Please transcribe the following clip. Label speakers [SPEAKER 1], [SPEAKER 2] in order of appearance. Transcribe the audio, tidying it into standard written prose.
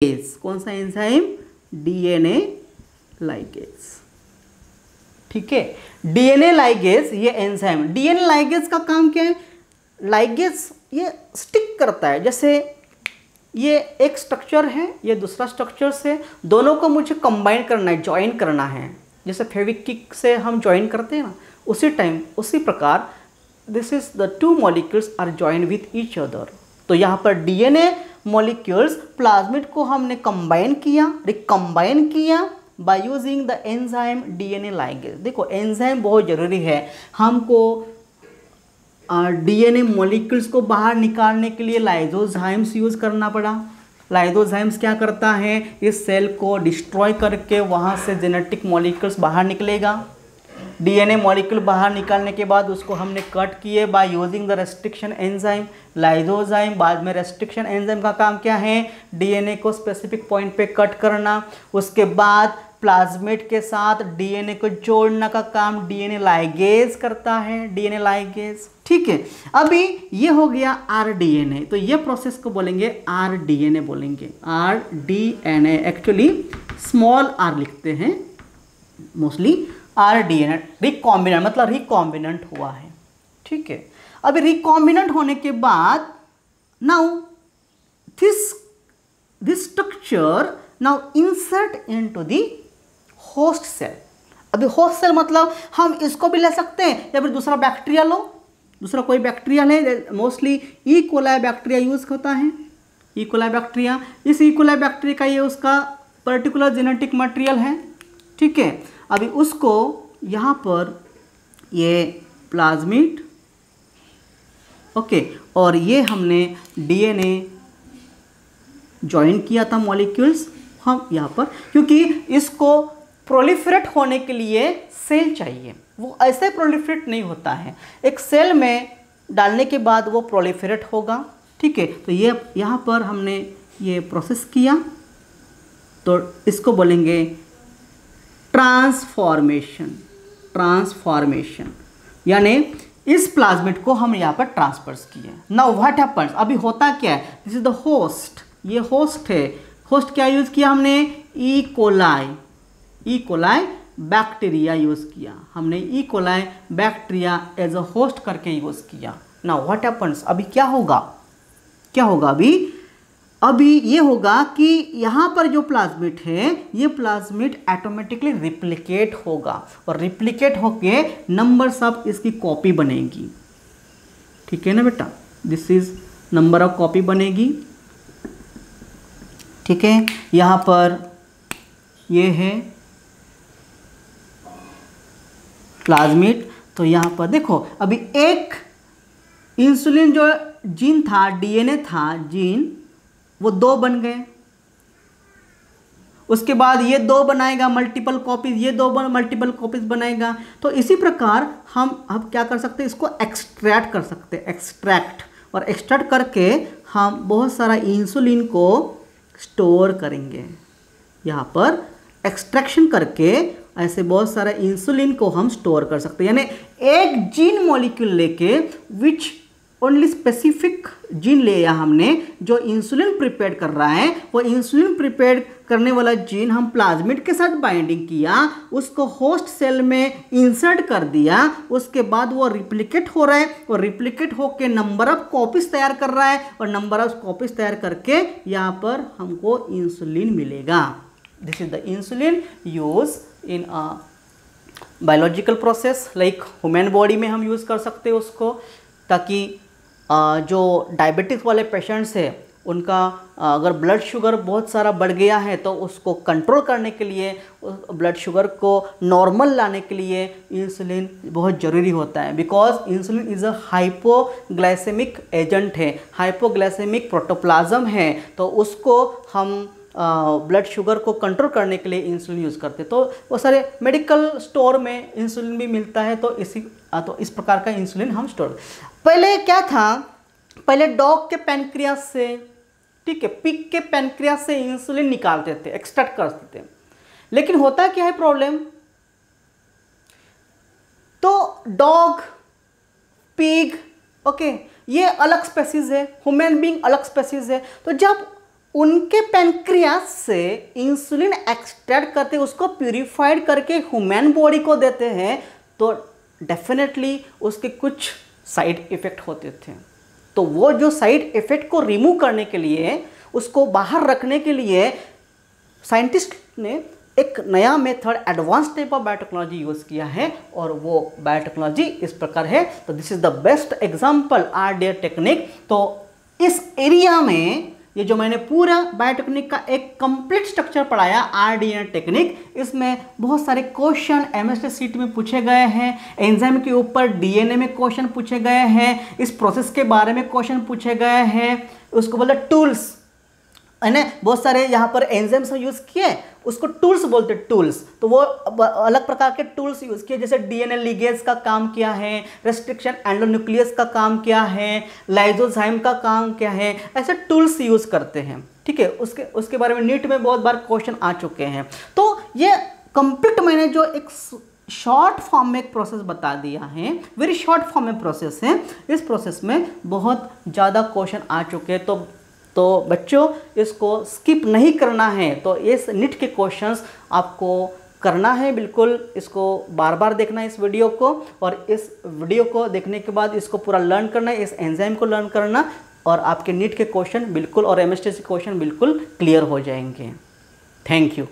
[SPEAKER 1] कौन सा enzyme? DNA ligase. ठीक है, डीएनए लाइगेज ये एंजाइम। डीएनए लाइगेज का काम क्या है? लाइगेज ये स्टिक करता है, जैसे ये एक स्ट्रक्चर है, ये दूसरा स्ट्रक्चर से, दोनों को मुझे कंबाइन करना है, ज्वाइन करना है, जैसे फेविक्विक से हम ज्वाइन करते हैं ना, उसी प्रकार this is the two molecules are join with each other. तो यहाँ पर डीएनए मॉलिक्यूल्स प्लाज्मिड को हमने कंबाइन किया, रिकम्बाइन किया by using the enzyme DNA ligase. देखो एंजाइम बहुत जरूरी है, हमको डीएनए मॉलिक्यूल्स को बाहर निकालने के लिए लाइसोजाइम्स यूज करना पड़ा। लाइसोजाइम्स क्या करता है? इस सेल को डिस्ट्रॉय करके वहाँ से जेनेटिक मॉलिक्यूल्स बाहर निकलेगा। डीएनए मॉलिक्यूल बाहर निकालने के बाद उसको हमने कट किए by using the restriction enzyme lysozyme. बाद में रेस्ट्रिक्शन एंजाइम का काम क्या है? डीएनए को स्पेसिफिक पॉइंट पे कट करना। उसके बाद प्लाज्मिड के साथ डीएनए को जोड़ने का काम डीएनए लाइगेज करता है, डीएनए लाइगेज। ठीक है, अभी ये हो गया आरडीएनए, तो ये प्रोसेस को बोलेंगे आरडीएनए बोलेंगे, आरडीएनए। एक्चुअली स्मॉल आर लिखते हैं मोस्टली। आरडीएनए रिकॉम्बिनेंट, मतलब रिकॉम्बिनेंट हुआ है। ठीक है, अभी रिकॉम्बिनेंट होने के बाद now this structure now insert into the host cell. अभी होस्ट सेल मतलब हम इसको भी ले सकते हैं या फिर दूसरा बैक्टीरिया लो, दूसरा कोई बैक्टीरिया ले। मोस्टली ई कोलाई बैक्टीरिया यूज होता है, ई कोलाई बैक्टीरिया। इस ई कोलाई बैक्टीरिया का ये उसका पर्टिकुलर जेनेटिक मटेरियल है। ठीक है, अभी उसको यहाँ पर ये प्लाज्मिड, ओके, और ये हमने डीएनए ज्वाइन किया था मॉलिक्यूल्स हम यहाँ पर, क्योंकि इसको प्रोलिफरेट होने के लिए सेल चाहिए। वो ऐसे प्रोलिफरेट नहीं होता है, एक सेल में डालने के बाद वो प्रोलिफरेट होगा। ठीक है, तो ये यहाँ पर हमने ये प्रोसेस किया, तो इसको बोलेंगे ट्रांसफॉर्मेशन। ट्रांसफॉर्मेशन यानी इस प्लाज्मिड को हम यहाँ पर ट्रांसफर्स किए। Now what happens? अभी होता क्या है? दिस इज द होस्ट, ये होस्ट है। होस्ट क्या यूज किया हमने? E coli, E coli bacteria use किया हमने, E coli bacteria as a host करके यूज किया। Now what happens? अभी क्या होगा? क्या होगा अभी ये होगा कि यहाँ पर जो प्लाज्मिड है, ये प्लाज्मिड ऑटोमेटिकली रिप्लिकेट होगा, और रिप्लिकेट होके नंबर्स ऑफ इसकी कॉपी बनेगी। ठीक है ना बेटा, this is number of copy बनेगी। ठीक है, यहाँ पर ये है प्लाज्मिड। तो यहाँ पर देखो अभी एक इंसुलिन जो जीन था, डीएनए था जीन, वो 2 बन गए। उसके बाद ये 2 बनाएगा मल्टीपल कॉपीज, ये 2 मल्टीपल कॉपीज बनाएगा। तो इसी प्रकार हम अब क्या कर सकते हैं? इसको एक्सट्रैक्ट कर सकते हैं, एक्सट्रैक्ट, और एक्सट्रैक्ट करके हम बहुत सारा इंसुलिन को स्टोर करेंगे। यहाँ पर एक्सट्रैक्शन करके ऐसे बहुत सारा इंसुलिन को हम स्टोर कर सकते हैं। यानी एक जीन मॉलिक्यूल लेके विच ओनली स्पेसिफिक जीन लिया हमने, जो इंसुलिन प्रिपेयर कर रहा है, वो इंसुलिन प्रिपेयर करने वाला जीन हम प्लाज्मिड के साथ बाइंडिंग किया, उसको होस्ट सेल में इंसर्ट कर दिया। उसके बाद वो रिप्लिकेट हो रहा है, और रिप्लिकेट होकर नंबर ऑफ कॉपीज तैयार कर रहा है, और नंबर ऑफ कॉपीज तैयार करके यहाँ पर हमको इंसुलिन मिलेगा। This is the insulin use in a biological process, like human body में हम यूज़ कर सकते हैं उसको, ताकि जो डायबिटिक वाले पेशेंट्स हैं उनका अगर ब्लड शुगर बहुत सारा बढ़ गया है तो उसको कंट्रोल करने के लिए, ब्लड शुगर को नॉर्मल लाने के लिए इंसुलिन बहुत ज़रूरी होता है। Because insulin is a hypoglycaemic agent है, हाइपोग्लाइसेमिक प्रोटोप्लाज्म है, तो उसको हम ब्लड शुगर को कंट्रोल करने के लिए इंसुलिन यूज़ करते हैं। तो वो सारे मेडिकल स्टोर में इंसुलिन भी मिलता है, तो इस प्रकार का इंसुलिन हम स्टोर। पहले क्या था? पहले डॉग के पैनक्रियास से, ठीक है, पिग के पैनक्रियास से इंसुलिन निकालते थे, एक्सट्रैक्ट करते थे। लेकिन होता क्या है प्रॉब्लम? तो डॉग, पिग, ओके, ये अलग स्पेसीज है, ह्यूमन बीइंग अलग स्पेसीज है। तो जब उनके पैंक्रियास से इंसुलिन एक्सट्रैक्ट करते उसको प्यूरिफाइड करके ह्यूमन बॉडी को देते हैं, तो डेफिनेटली उसके कुछ साइड इफ़ेक्ट होते थे। तो वो जो साइड इफ़ेक्ट को रिमूव करने के लिए, उसको बाहर रखने के लिए साइंटिस्ट ने एक नया method, advance type of biotechnology use किया है, और वो बायोटेक्नोलॉजी इस प्रकार है। तो this is the best example RDA technique. तो इस एरिया में ये जो मैंने पूरा बायोटेक्निक का एक कंप्लीट स्ट्रक्चर पढ़ाया, RDA टेक्निक, इसमें बहुत सारे क्वेश्चन MST सीट में पूछे गए हैं। एंजाइम के ऊपर DNA में क्वेश्चन पूछे गए हैं, इस प्रोसेस के बारे में क्वेश्चन पूछे गए हैं, उसको बोलते टूल्स है ना, बहुत सारे यहाँ पर एंजाइम्स यूज़ किए, उसको टूल्स बोलते हैं, टूल्स। तो वो अलग प्रकार के टूल्स यूज़ किए, जैसे DNA लिगेज का काम किया है, रेस्ट्रिक्शन एंडोन्यूक्लियस का काम किया है, लाइजोजाइम का काम किया है, ऐसे टूल्स यूज़ करते हैं। ठीक है, उसके बारे में नीट में बहुत बार क्वेश्चन आ चुके हैं। तो ये कंप्लीट मैंने जो एक शॉर्ट फॉर्म में एक प्रोसेस बता दिया है, वेरी शॉर्ट फॉर्म में प्रोसेस है, इस प्रोसेस में बहुत ज़्यादा क्वेश्चन आ चुके हैं। तो बच्चों इसको स्किप नहीं करना है। तो इस नीट के क्वेश्चंस आपको करना है, बिल्कुल इसको बार बार देखना है इस वीडियो को, और इस वीडियो को देखने के बाद इसको पूरा लर्न करना है, इस एंजाइम को लर्न करना, और आपके नीट के क्वेश्चन बिल्कुल और MST क्वेश्चन बिल्कुल क्लियर हो जाएंगे। Thank you.